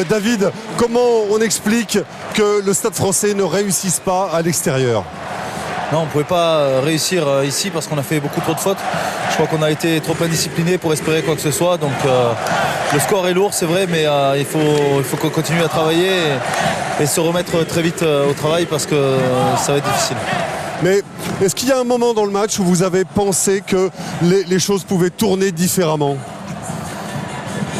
David, comment on explique que le Stade Français ne réussisse pas à l'extérieur ? Non, on ne pouvait pas réussir ici parce qu'on a fait beaucoup trop de fautes. Je crois qu'on a été trop indiscipliné pour espérer quoi que ce soit. Donc le score est lourd, c'est vrai, mais il faut qu'on continue à travailler et se remettre très vite au travail parce que ça va être difficile. Mais est-ce qu'il y a un moment dans le match où vous avez pensé que les choses pouvaient tourner différemment ?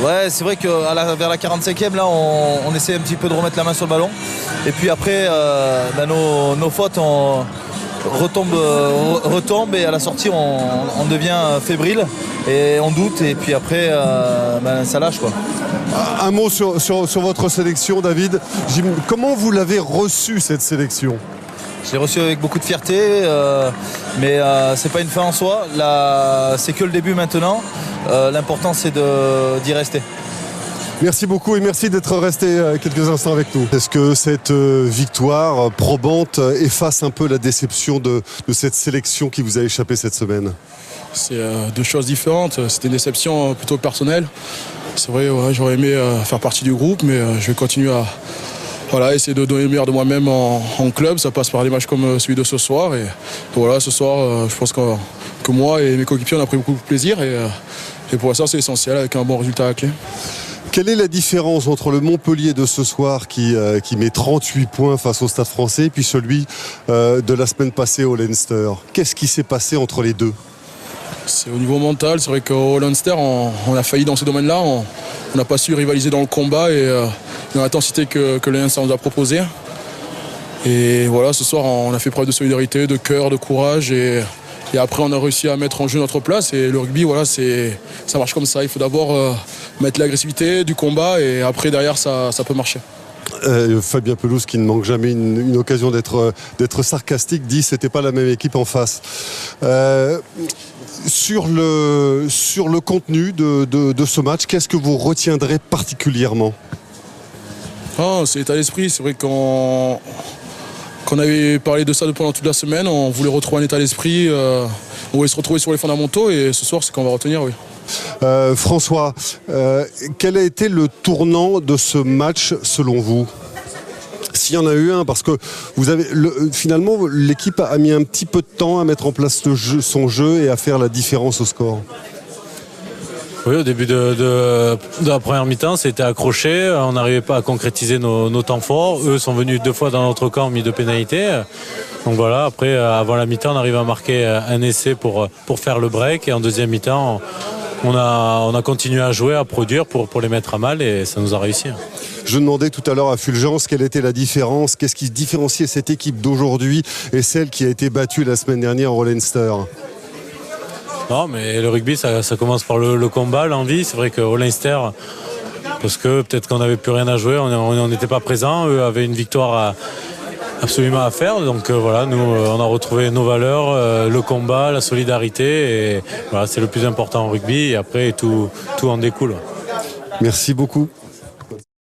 Ouais, c'est vrai que vers la 45e, là, on essaie un petit peu de remettre la main sur le ballon. Et puis après, nos fautes retombent et à la sortie, on devient fébrile et on doute. Et puis après, ça lâche, quoi. Un mot sur votre sélection, David. Comment vous l'avez reçue, cette sélection ? Je l'ai reçu avec beaucoup de fierté, mais c'est pas une fin en soi. C'est que le début maintenant. L'important, c'est d'y rester. Merci beaucoup et merci d'être resté quelques instants avec nous. Est-ce que cette victoire probante efface un peu la déception de cette sélection qui vous a échappé cette semaine ? C'est deux choses différentes. C'était une déception plutôt personnelle. C'est vrai, ouais, j'aurais aimé faire partie du groupe, mais je vais continuer à essayer de donner le meilleur de moi-même en club. Ça passe par des matchs comme celui de ce soir. Et voilà, ce soir, je pense que moi et mes coéquipiers, on a pris beaucoup de plaisir. Et pour ça, c'est essentiel avec un bon résultat à la clé. Quelle est la différence entre le Montpellier de ce soir qui met 38 points face au Stade Français et puis celui de la semaine passée au Leinster ? Qu'est-ce qui s'est passé entre les deux ? C'est au niveau mental. C'est vrai qu'au Leinster, on a failli dans ces domaines-là. On n'a pas su rivaliser dans le combat et dans l'intensité que le Leinster nous a proposé. Et voilà, ce soir, on a fait preuve de solidarité, de cœur, de courage. Et après, on a réussi à mettre en jeu notre place. Et le rugby, voilà, ça marche comme ça. Il faut d'abord mettre l'agressivité, du combat, et après, derrière, ça peut marcher. Fabien Pelouse, qui ne manque jamais une occasion d'être sarcastique, dit que ce n'était pas la même équipe en face. Sur le contenu de ce match, qu'est-ce que vous retiendrez particulièrement ? C'est l'état d'esprit. C'est vrai qu'on avait parlé de ça pendant toute la semaine. On voulait retrouver un état d'esprit. On voulait se retrouver sur les fondamentaux. Et ce soir, c'est qu'on va retenir, oui. François, quel a été le tournant de ce match selon vous ? S'il y en a eu un, parce que finalement l'équipe a mis un petit peu de temps à mettre en place son jeu et à faire la différence au score. Oui, au début de la première mi-temps, c'était accroché. On n'arrivait pas à concrétiser nos temps forts. Eux sont venus 2 fois dans notre camp, mis 2 pénalités. Donc voilà, après, avant la mi-temps, on arrive à marquer un essai pour faire le break. Et en deuxième mi-temps, on a continué à jouer, à produire pour les mettre à mal, et ça nous a réussi. Je demandais tout à l'heure à Fulgence quelle était la différence, qu'est-ce qui différenciait cette équipe d'aujourd'hui et celle qui a été battue la semaine dernière au Leinster. Non, mais le rugby, ça commence par le combat, l'envie. C'est vrai qu'au Leinster, parce que peut-être qu'on n'avait plus rien à jouer, on n'était pas présents. Eux avaient une victoire absolument à faire. Donc voilà, nous, on a retrouvé nos valeurs, le combat, la solidarité. Et voilà, c'est le plus important au rugby. Et après, tout en découle. Merci beaucoup.